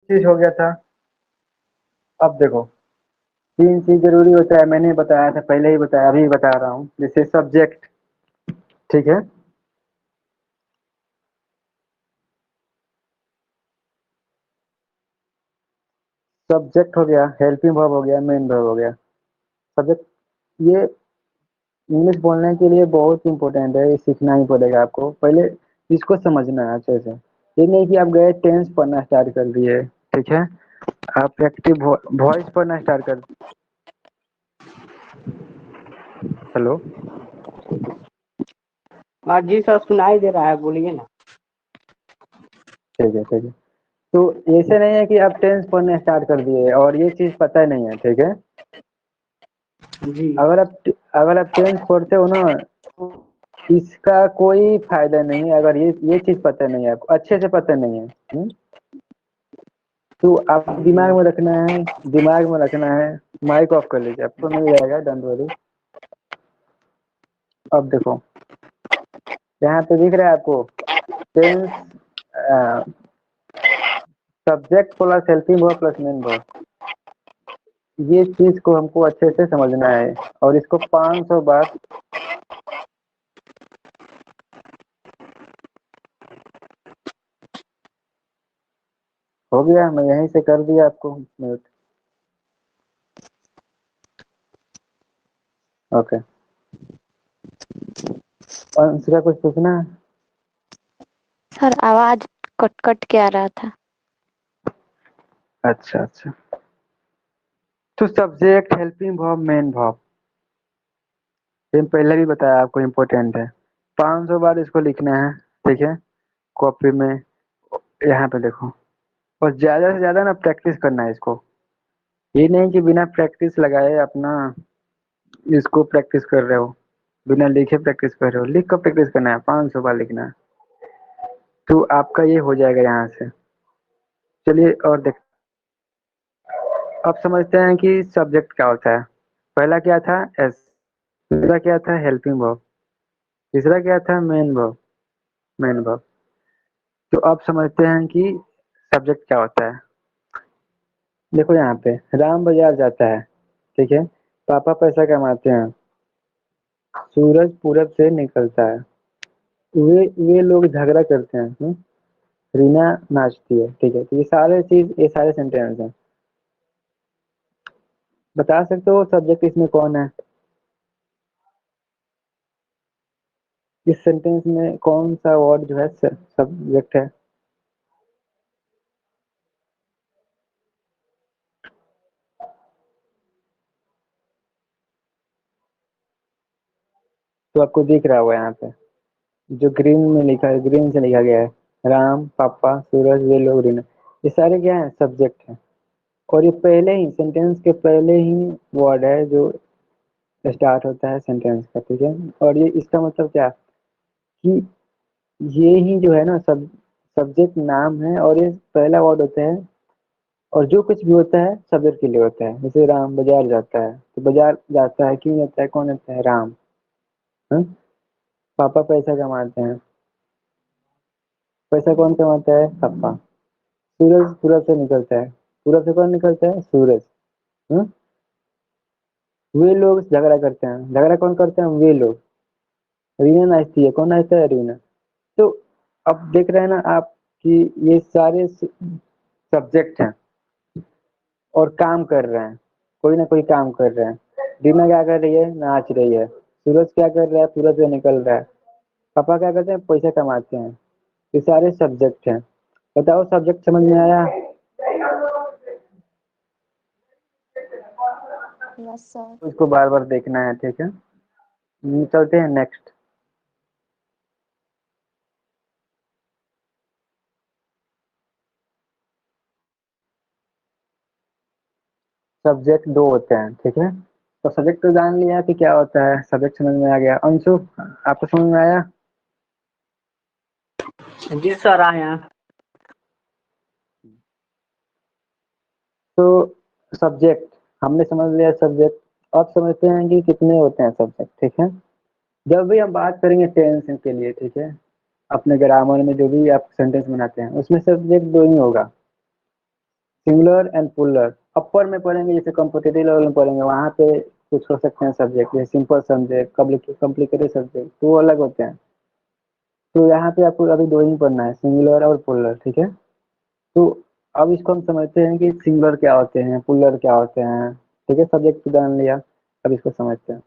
चीज हो गया था। अब देखो, तीन चीज जरूरी होता है, मैंने बताया था, पहले ही बताया, अभी बता रहा हूँ। जैसे सब्जेक्ट, ठीक है। सब्जेक्ट हो गया, हेल्पिंग वर्ब हो गया, मेन वर्ब हो गया। सब्जेक्ट, ये इंग्लिश बोलने के लिए बहुत इंपॉर्टेंट है, ये सीखना ही पड़ेगा आपको। पहले इसको समझना है अच्छे से। ये नहीं कि आप गए टेंस पढ़ना स्टार्ट कर दिए, ठीक है, आप एक्टिव वॉइस पढ़ना स्टार्ट कर। हेलो। हाँ जी सर, सुनाई दे रहा है, बोलिए ना। ठीक है, ठीक है। तो ऐसे नहीं है कि आप टेंस पढ़ने स्टार्ट कर दिए और ये चीज पता ही नहीं है, ठीक है। जी। अगर आप टेंस पढ़ते हो ना, तो इसका कोई फायदा नहीं है अगर ये चीज पता नहीं है आपको, अच्छे से पता नहीं है। तो आप दिमाग में रखना है, दिमाग में रखना है। माइक ऑफ कर लीजिए, आपको मिल जाएगा, डोंट वरी। अब देखो, यहाँ पे दिख रहा है आपको, tense, subject plus helping verb plus main verb. ये चीज को हमको अच्छे से समझना है और इसको 500 बार। हो गया, मैं यहीं से कर दिया आपको म्यूट। ओके। और इसका कुछ पूछना है? सर आवाज कट कट के आ रहा था। अच्छा अच्छा। तो subject, helping verb, main verb, ये पहले भी बताया आपको, इम्पोर्टेंट है। 500 बार इसको लिखना है, ठीक है, कॉपी में। यहाँ पे देखो, और ज्यादा से ज्यादा ना प्रैक्टिस करना है इसको। ये नहीं कि बिना प्रैक्टिस लगाए अपना इसको प्रैक्टिस कर रहे हो, बिना लिखे प्रैक्टिस कर रहे हो। लिख कर प्रैक्टिस करना है, 500 बार लिखना है, तो आपका ये हो जाएगा यहाँ से। चलिए और देख, अब समझते हैं कि सब्जेक्ट क्या होता है। पहला क्या था, एस। दूसरा क्या था, हेल्पिंग वर्ब। तीसरा क्या था, मेन वर्ब, मेन वर्ब। तो अब समझते हैं कि सब्जेक्ट क्या होता है। देखो यहाँ पे, राम बाजार जाता है, ठीक है, पापा पैसा कमाते हैं, सूरज पूरब से निकलता है, वे लोग झगड़ा करते हैं, रीना नाचती है, ठीक है। तो ये सारे चीज, ये सारे सेंटेंस हैं। बता सकते हो सब्जेक्ट इसमें कौन है? इस सेंटेंस में कौन सा वर्ड जो है सब्जेक्ट है? तो आपको दिख रहा होगा यहाँ पे, जो ग्रीन में लिखा है, ग्रीन से लिखा गया है, राम, पापा, सूरज, वे लोग, रीना। ये सारे क्या है, सब्जेक्ट है। और ये पहले ही, सेंटेंस के पहले ही वर्ड है जो स्टार्ट होता है सेंटेंस का, ठीक है। और ये इसका मतलब क्या, कि ये ही जो है ना, सब्जेक्ट नाम है, और ये पहला वर्ड होता है। और जो कुछ भी होता है सब्जेक्ट के लिए होता है। जैसे राम बाजार जाता है, तो बाजार जाता है, क्यों जाता है, कौन जाता है, राम। हाँ? पापा पैसा कमाते हैं, पैसा कौन कमाता है, पापा। सूरज पूरब से निकलता है, पूरब से कौन निकलता है, सूरज। हाँ? वे लोग झगड़ा करते हैं, झगड़ा कौन करते हैं, वे लोग। रीना नाचती है, कौन नाचता है, रीना। तो अब देख रहे हैं ना आप कि ये सारे सब्जेक्ट हैं और काम कर रहे हैं, कोई ना कोई काम कर रहे हैं। रीना क्या कर रही है, नाच रही है। सूरज क्या कर रहा है, सूरज से निकल रहा है। पापा क्या करते हैं, पैसा कमाते हैं। ये सारे सब्जेक्ट हैं। बताओ, सब्जेक्ट समझ में आया? Yes sir. तो इसको बार बार देखना है, ठीक है। चलते हैं नेक्स्ट। सब्जेक्ट दो होते हैं, ठीक है। तो सब्जेक्ट तो जान लिया कि क्या होता है, सब्जेक्ट समझ में आ गया। अंशु, आपको समझ में आया? जी सर, आए हैं। तो सब्जेक्ट हमने समझ लिया, सब्जेक्ट। अब समझते हैं कि कितने होते हैं सब्जेक्ट, ठीक है। जब भी हम बात करेंगे टेंस के लिए, ठीक है, अपने ग्रामर में जो भी आप सेंटेंस बनाते हैं, उसमें सब्जेक्ट दो ही होगा। सिंगुलर एंड पुलर अपर में पढ़ेंगे, जैसे कॉम्पिटिटिव लेवल में पढ़ेंगे वहाँ पे कुछ हो सकते हैं सब्जेक्ट, जैसे सिंपल सब्जेक्ट, कॉम्प्लिकेटेड सब्जेक्ट, तो वो अलग होते हैं। तो यहाँ पे आपको अभी दो ही पढ़ना है, सिंगुलर और पुलर, ठीक है। तो अब इसको हम समझते हैं कि सिंगुलर क्या होते हैं, पुलर क्या होते हैं, ठीक है। सब्जेक्ट को जान लिया, अब इसको समझते हैं।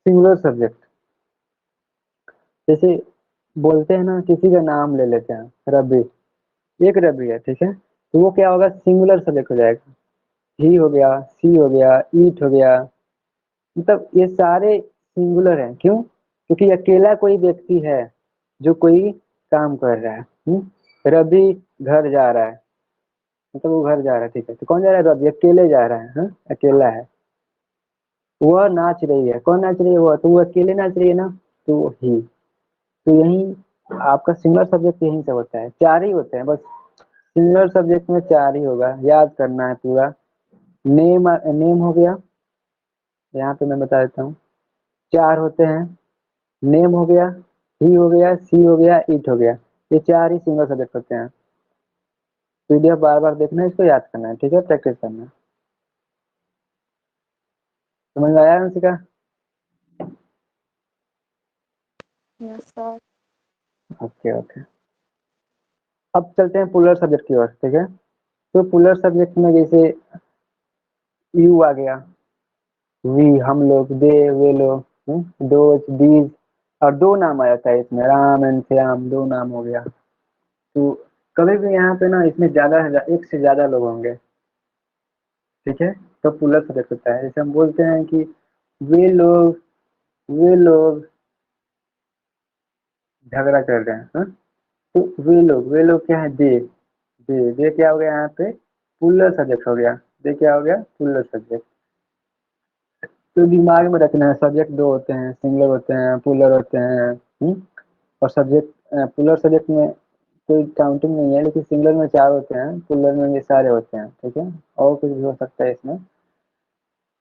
सिंगुलर सब्जेक्ट, जैसे बोलते हैं ना, किसी का नाम ले लेते हैं, रवि, एक रवि है, ठीक है, तो वो क्या होगा, सिंगुलर सब्जेक्ट हो जाएगा। ही हो गया, सी हो गया, ईट हो गया, मतलब ये सारे सिंगुलर हैं। क्यों? क्योंकि अकेला कोई व्यक्ति है जो कोई काम कर रहा है। रवि घर जा रहा है, मतलब वो घर जा रहा है, ठीक है, तो कौन जा रहा है, रवि अकेले जा रहा है, अकेला है। वह नाच रही है, कौन नाच रही है, वो, तो वो अकेले नाच रही है ना, तो वो ही। तो यही आपका सिंगुलर सब्जेक्ट यही सब होता है, चार ही होते हैं बस। सिंगुलर सब्जेक्ट में चार ही होगा, याद करना है पूरा। नेम, नेम हो गया, यहाँ पे मैं बता देता हूँ, चार होते हैं। नेम हो गया, ही हो गया, सी हो गया, इट हो गया, ये चार ही सिंगल सब्जेक्ट होते हैं। पीडीएफ बार बार देखना है, इसको याद करना है, ठीक है, प्रैक्टिस करना है। समझ में आया Anshika? Yes sir. Okay okay. अब चलते हैं पुलर सब्जेक्ट की ओर, ठीक है। तो पुलर सब्जेक्ट में जैसे यू आ गया, वी हम लोग, दे वे लोग, दोज दीज, और दो नाम आ जाता है इसमें, राम एंड श्याम, दो नाम हो गया। तो कभी भी यहाँ पे ना इसमें ज्यादा एक से ज्यादा लोग होंगे, ठीक है, तो पुलर सब्जेक्ट होता है। जैसे हम बोलते हैं कि वे लोग, वे लोग झगड़ा कर रहे हैं, तो वे लोग क्या है, दे क्या हो गया यहाँ पे, पुलर सब्जेक्ट हो गया। दे क्या हो गया, पुलर सब्जेक्ट। तो दिमाग में रखना है, सब्जेक्ट दो होते हैं, सिंगुलर होते हैं, पुलर होते हैं। और सब्जेक्ट, पुलर सब्जेक्ट में कोई काउंटिंग नहीं है, लेकिन सिंगुलर में चार होते हैं, पुलर में ये सारे होते हैं, ठीक है। और कुछ भी हो सकता है इसमें,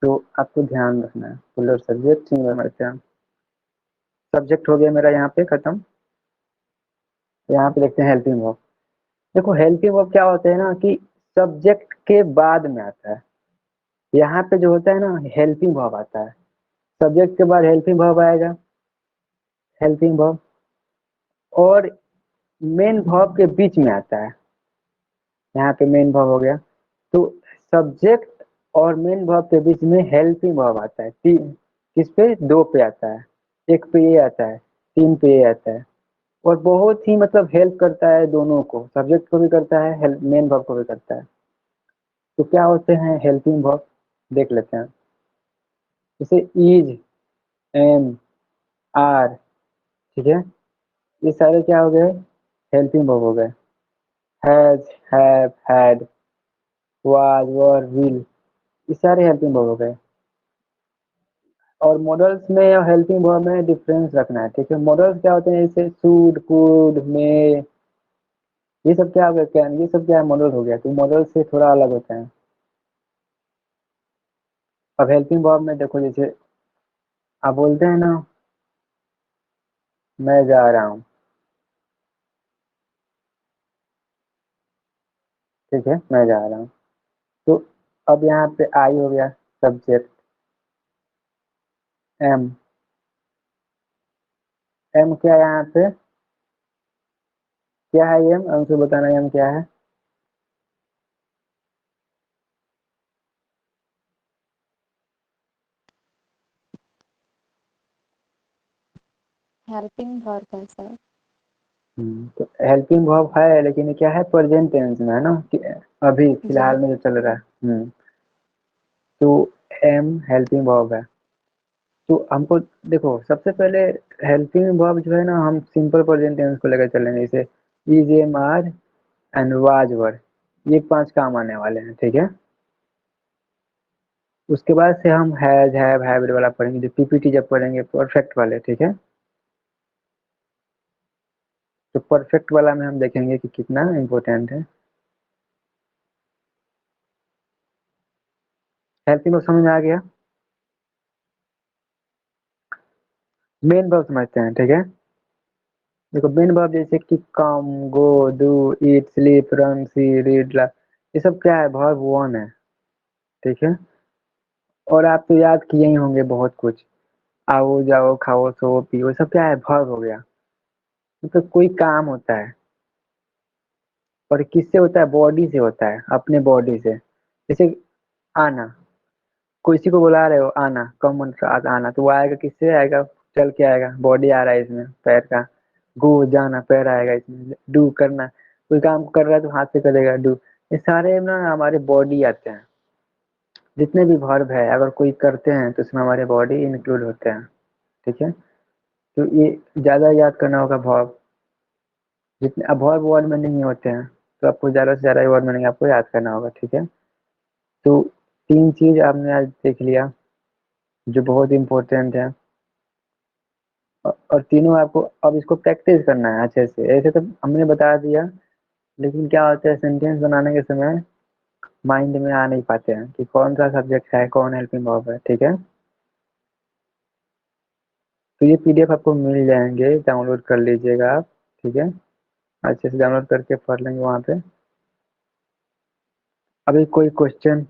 तो आपको ध्यान रखना है, पुलर सब्जेक्ट, सिंगुलर में होते हैं। सब्जेक्ट हो गया मेरा यहाँ पे खत्म। यहाँ पे देखते हैं हेल्पिंग वर्ब। देखो हेल्पिंग वर्ब क्या होते हैं ना, कि सब्जेक्ट के बाद में आता है। यहाँ पे जो होता है ना, हेल्पिंग वर्ब आता है, सब्जेक्ट के बाद हेल्पिंग वर्ब आएगा, हेल्पिंग वर्ब, और मेन वर्ब के बीच में आता है। यहाँ पे मेन वर्ब हो गया, तो सब्जेक्ट और मेन वर्ब के बीच में हेल्पिंग वर्ब आता है। तीन किस पे, दो पे आता है, एक पे ये आता है, तीन पे ये आता है। और बहुत ही मतलब हेल्प करता है दोनों को, सब्जेक्ट को भी करता है, हेल्प मेन वर्ब को भी करता है। तो क्या होते हैं हेल्पिंग वर्ब, देख लेते हैं। जैसे इज, एम, आर, ठीक है, ये सारे क्या हो गए, हेल्पिंग वर्ब हो गए। Has, have, had, was, were, will, ये सारे हेल्पिंग वर्ब हो गए। और मॉडल्स में और हेल्पिंग वर्ब में डिफरेंस रखना है, ठीक है। मॉडल्स क्या होते हैं, जैसे शुड, कुड, मे, ये सब क्या हो गया, कैन, ये सब क्या है, मॉडल हो गया, तो मॉडल से थोड़ा अलग होता है। अब हेल्पिंग वर्ब में देखो, जैसे आप बोलते हैं ना, मैं जा रहा हूँ, ठीक है, मैं जा रहा हूँ, तो अब यहाँ पे आई हो गया सब्जेक्ट, एम, एम क्या है यहाँ पे, क्या है एम, हमसे बताना एम क्या है। हेल्पिंग वर्ब है सर। तो हेल्पिंग वर्ब है, लेकिन ये क्या है, प्रेजेंट टेंस में है ना, कि अभी जी। फिलहाल में जो चल रहा है। तो एम हेल्पिंग वर्ब है। तो हमको देखो, सबसे पहले हेल्पिंग वर्ब जो है ना, हम सिंपल प्रेजेंट टेंस को लेकर चलेंगे, जैसे is, am, are and was, were, ये पांच काम आने वाले हैं, ठीक है। उसके बाद से हम हैज, हैव, हैविड वाला पढ़ेंगे, जो पीपीटी जब पढ़ेंगे परफेक्ट वाले, ठीक है। तो परफेक्ट वाला में हम देखेंगे कि कितना इम्पोर्टेंट है। हेल्पिंग वर्ब समझ में आ गया। मेन वर्ब समझते हैं, ठीक है। देखो मेन वर्ब जैसे कि come, go, do, eat, sleep, run, see, read, ये सब क्या है, वर्ब वन है। ठीक है, और आप तो याद किए ही होंगे बहुत कुछ, आओ जाओ खाओ सो पियो, सब क्या है, वर्ब हो गया। मतलब कोई काम होता है, और किससे होता है, बॉडी से होता है, अपने बॉडी से। जैसे आना, किसी को बुला रहे हो, आना, कम आना, तो वो आएगा, किससे आएगा, चल के आएगा, बॉडी आ रहा है इसमें, पैर का। गो, जाना, पैर आएगा इसमें। डू, करना, कोई काम कर रहा है तो हाथ से करेगा, डू। ये सारे ना हमारे बॉडी आते हैं। जितने भी वर्ब है अगर कोई करते हैं तो उसमें हमारे बॉडी इंक्लूड होते हैं। ठीक है, तो ये ज्यादा याद करना होगा वर्ब। जितने अब वर्ब वर्ड में नहीं होते हैं, तो आपको ज्यादा से ज्यादा वर्ड में नहीं, आपको याद करना होगा। ठीक है, तो तीन चीज आपने आज देख लिया जो बहुत इंपॉर्टेंट है, और तीनों आपको अब इसको प्रैक्टिस करना है अच्छे से। ऐसे तो हमने बता दिया, लेकिन क्या होता है, सेंटेंस बनाने के समय माइंड में आ नहीं पाते हैं कि कौन सा सब्जेक्ट है, कौन हेल्पिंग वर्ब है। ठीक है, तो ये पीडीएफ आपको मिल जाएंगे, डाउनलोड कर लीजिएगा आप। ठीक है, अच्छे से डाउनलोड करके पढ़ लेंगे वहाँ पे। अभी कोई क्वेश्चन